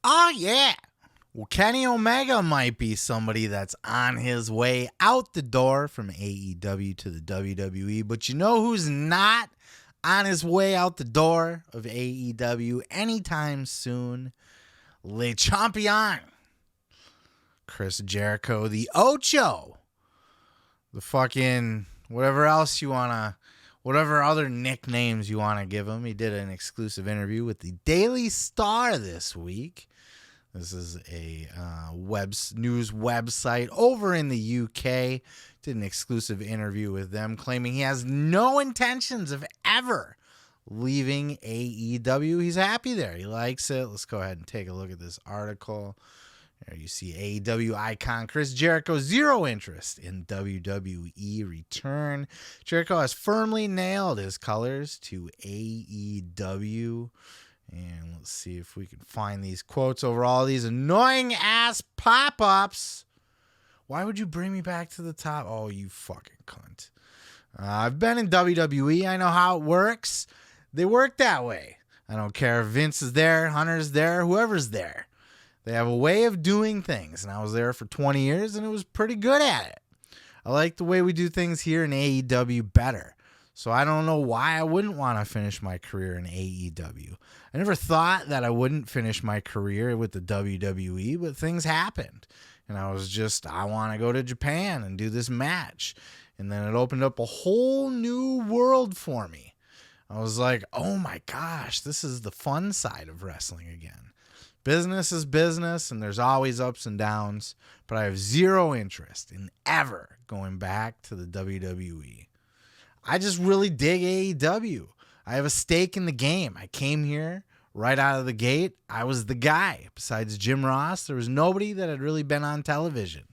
Oh, yeah. Well, Kenny Omega might be somebody that's on his way out the door from AEW to the WWE, but you know who's not on his way out the door of AEW anytime soon? Le Champion, Chris Jericho, the Ocho, the fucking whatever else you want to, whatever other nicknames you want to give him. He did an exclusive interview with the Daily Star this week. This is a news website over in the UK. Did an exclusive interview with them, claiming he has no intentions of ever leaving AEW. He's happy there. He likes it. Let's go ahead and take a look at this article. There you see AEW icon Chris Jericho, zero interest in WWE return. Jericho has firmly nailed his colors to AEW. And let's see if we can find these quotes over all these annoying ass pop-ups. Why would you bring me back to the top? Oh, you fucking cunt. I've been in WWE. I know how it works. They work that way. I don't care if Vince is there, Hunter's there, whoever's there. They have a way of doing things. And I was there for 20 years and it was pretty good at it. I like the way we do things here in AEW better. So I don't know why I wouldn't want to finish my career in AEW. I never thought that I wouldn't finish my career with the WWE, but things happened. And I want to go to Japan and do this match. And then it opened up a whole new world for me. I was like, oh my gosh, this is the fun side of wrestling again. Business is business, and there's always ups and downs, but I have zero interest in ever going back to the WWE. I just really dig AEW. I have a stake in the game. I came here right out of the gate. I was the guy. Besides Jim Ross, there was nobody that had really been on television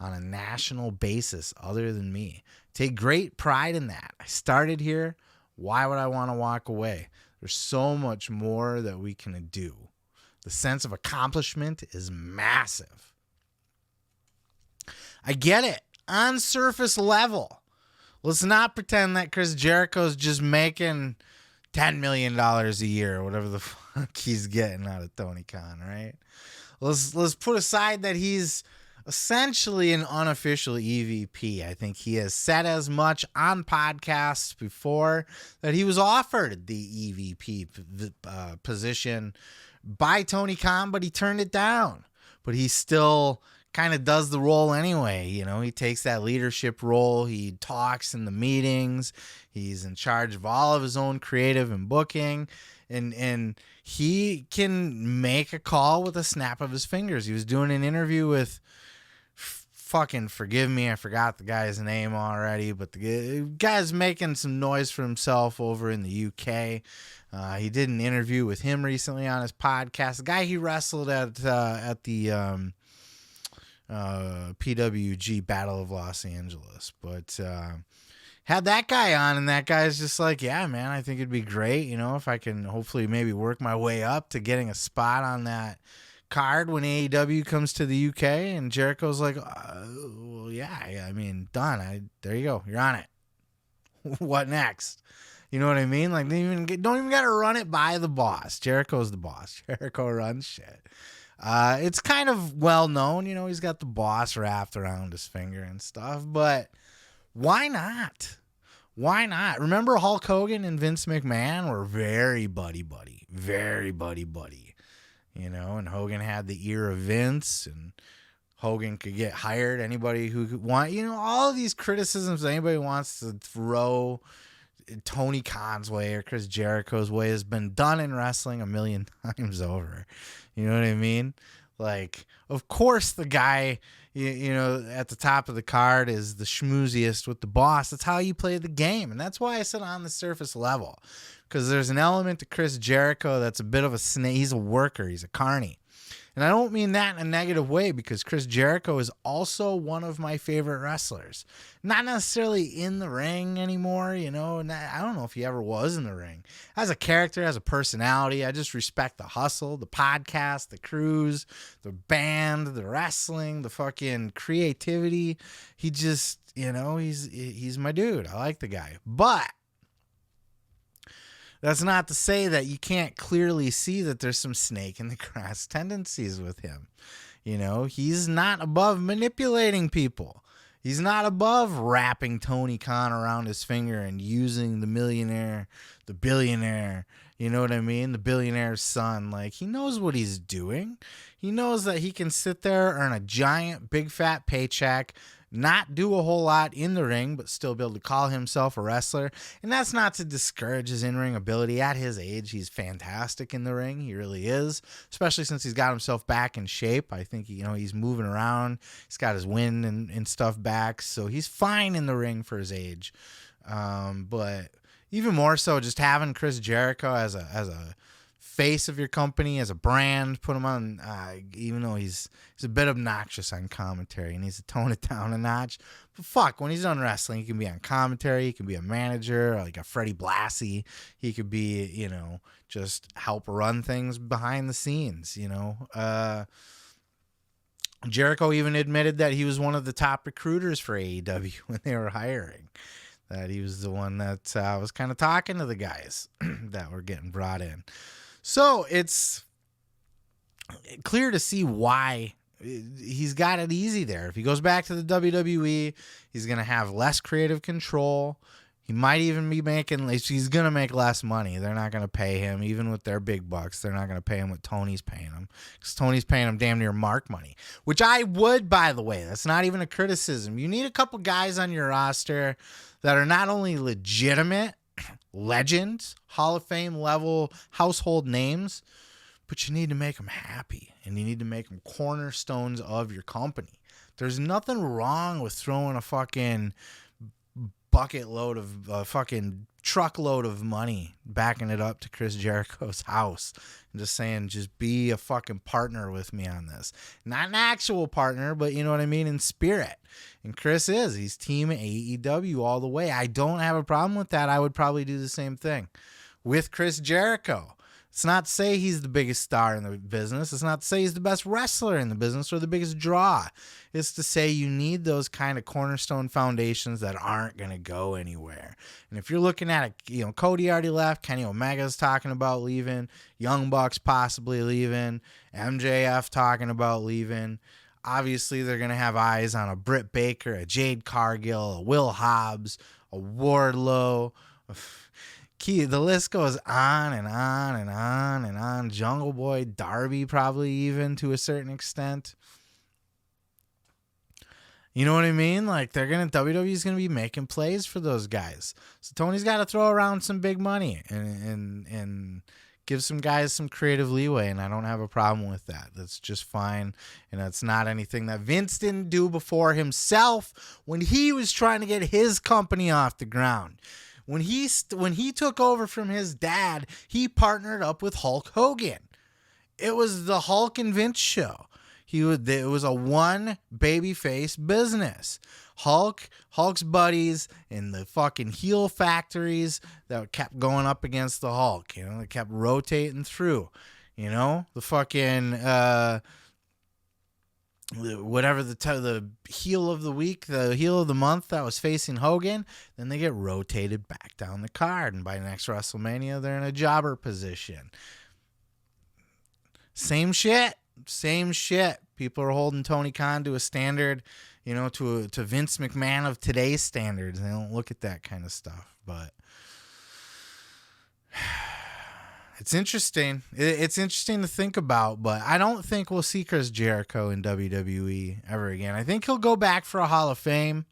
on a national basis other than me. Take great pride in that. I started here. Why would I want to walk away? There's so much more that we can do. The sense of accomplishment is massive. I get it. On surface level. Let's not pretend that Chris Jericho's just making $10 million a year or whatever the fuck he's getting out of Tony Khan, right? Let's put aside that he's essentially an unofficial EVP. I think he has said as much on podcasts before that he was offered the EVP position by Tony Khan, but he turned it down. But he still kind of does the role anyway. You know, he takes that leadership role. He talks in the meetings. He's in charge of all of his own creative and booking. And he can make a call with a snap of his fingers. He was doing an interview with fucking forgive me, I forgot the guy's name already, but the guy's making some noise for himself over in the UK. He did an interview with him recently on his podcast. The guy he wrestled at the PWG Battle of Los Angeles, but had that guy on, and that guy's just like, yeah, man, I think it'd be great, you know, if I can hopefully maybe work my way up to getting a spot on that card when AEW comes to the UK. And Jericho's like, well, yeah, I mean, done. There you go. You're on it. What next? You know what I mean? Like, don't even got to run it by the boss. Jericho's the boss. Jericho runs shit. It's kind of well known, you know, he's got the boss wrapped around his finger and stuff, but why not? Why not? Remember Hulk Hogan and Vince McMahon were very buddy-buddy. Very buddy-buddy. You know, and Hogan had the ear of Vince, and Hogan could get hired. Anybody who could want, you know, all of these criticisms anybody wants to throw Tony Khan's way or Chris Jericho's way has been done in wrestling a million times over. You know what I mean? Like, of course, the guy, you know, at the top of the card is the schmooziest with the boss. That's how you play the game. And that's why I said on the surface level. Because there's an element to Chris Jericho that's a bit of a snake. He's a worker. He's a carny. And I don't mean that in a negative way, because Chris Jericho is also one of my favorite wrestlers. Not necessarily in the ring anymore, you know. I don't know if he ever was in the ring. As a character, as a personality, I just respect the hustle, the podcast, the cruise, the band, the wrestling, the fucking creativity. He just, you know, he's my dude. I like the guy. But That's not to say that you can't clearly see that there's some snake in the grass tendencies with him. You know, he's not above manipulating people. He's not above wrapping Tony Khan around his finger and using the millionaire, the billionaire, you know what I mean? The billionaire's son. Like, he knows what he's doing. He knows that he can sit there, earn a giant, big, fat paycheck, not do a whole lot in the ring, but still be able to call himself a wrestler. And that's not to discourage his in-ring ability. At his age, he's fantastic in the ring. He really is, especially since he's got himself back in shape. I think, you know, he's moving around. He's got his wind and stuff back, so he's fine in the ring for his age. But even more so, just having Chris Jericho as a face of your company, as a brand, put him on, even though he's a bit obnoxious on commentary, he needs to tone it down a notch. But fuck, when he's done wrestling, he can be on commentary, he can be a manager, like a Freddie Blassie, he could be, you know, just help run things behind the scenes, you know. Jericho even admitted that he was one of the top recruiters for AEW when they were hiring. That he was the one that was kind of talking to the guys that were getting brought in. So it's clear to see why he's got it easy there. If he goes back to the WWE, he's going to have less creative control. He might even be he's going to make less money. They're not going to pay him, even with their big bucks. They're not going to pay him what Tony's paying him, because Tony's paying him damn near mark money, which I would, by the way. That's not even a criticism. You need a couple guys on your roster that are not only legitimate legends, Hall of Fame level household names, but you need to make them happy, and you need to make them cornerstones of your company. There's nothing wrong with throwing a fucking bucket load of fucking truckload of money, backing it up to Chris Jericho's house and just saying, just be a fucking partner with me on this. Not an actual partner, but you know what I mean, in spirit. And Chris he's team AEW all the way. I don't have a problem with that. I would probably do the same thing with Chris Jericho. It's not to say he's the biggest star in the business. It's not to say he's the best wrestler in the business or the biggest draw. It's to say you need those kind of cornerstone foundations that aren't going to go anywhere. And if you're looking at it, you know, Cody already left. Kenny Omega's talking about leaving. Young Bucks possibly leaving. MJF talking about leaving. Obviously, they're going to have eyes on a Britt Baker, a Jade Cargill, a Will Hobbs, a Wardlow. The list goes on and on and on and on. Jungle Boy, Darby, probably even to a certain extent. You know what I mean? Like, WWE's gonna be making plays for those guys. So Tony's got to throw around some big money and give some guys some creative leeway, and I don't have a problem with that. That's just fine, and that's not anything that Vince didn't do before himself when he was trying to get his company off the ground. When he took over from his dad, he partnered up with Hulk Hogan. It was the Hulk and Vince show. It was a one babyface business. Hulk's buddies, and the fucking heel factories that kept going up against the Hulk. You know, they kept rotating through. You know, the fucking whatever the heel of the week, the heel of the month that was facing Hogan, then they get rotated back down the card, and by next WrestleMania they're in a jobber position. Same shit. People are holding Tony Khan to a standard, you know, to Vince McMahon of today's standards. They don't look at that kind of stuff, but it's interesting. It's interesting to think about, but I don't think we'll see Chris Jericho in WWE ever again. I think he'll go back for a Hall of Fame.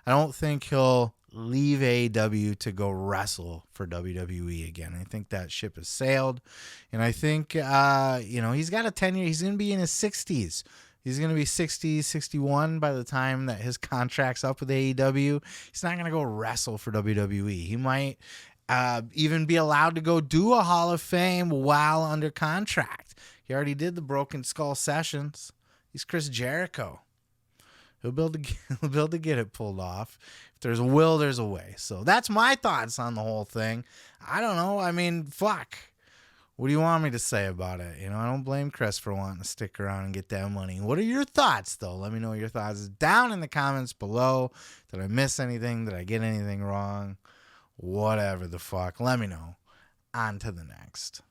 I don't think he'll leave AEW to go wrestle for WWE again. I think that ship has sailed, and I think you know, he's got a tenure. He's going to be in his 60s. He's going to be 60, 61 by the time that his contract's up with AEW. He's not going to go wrestle for WWE. He might even be allowed to go do a Hall of Fame while under contract. He already did the Broken Skull sessions. He's Chris Jericho. He'll be able to get it pulled off. If there's a will, there's a way. So that's my thoughts on the whole thing. I don't know. I mean, fuck. What do you want me to say about it? You know, I don't blame Chris for wanting to stick around and get that money. What are your thoughts, though? Let me know your thoughts down in the comments below. Did I miss anything? Did I get anything wrong? Whatever the fuck. Let me know. on to the next.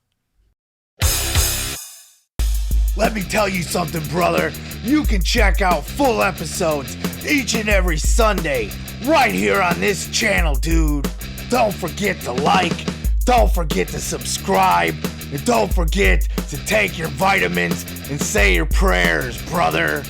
Let me tell you something, brother. You can check out full episodes each and every Sunday right here on this channel, dude. Don't forget to like, don't forget to subscribe, and don't forget to take your vitamins and say your prayers, brother.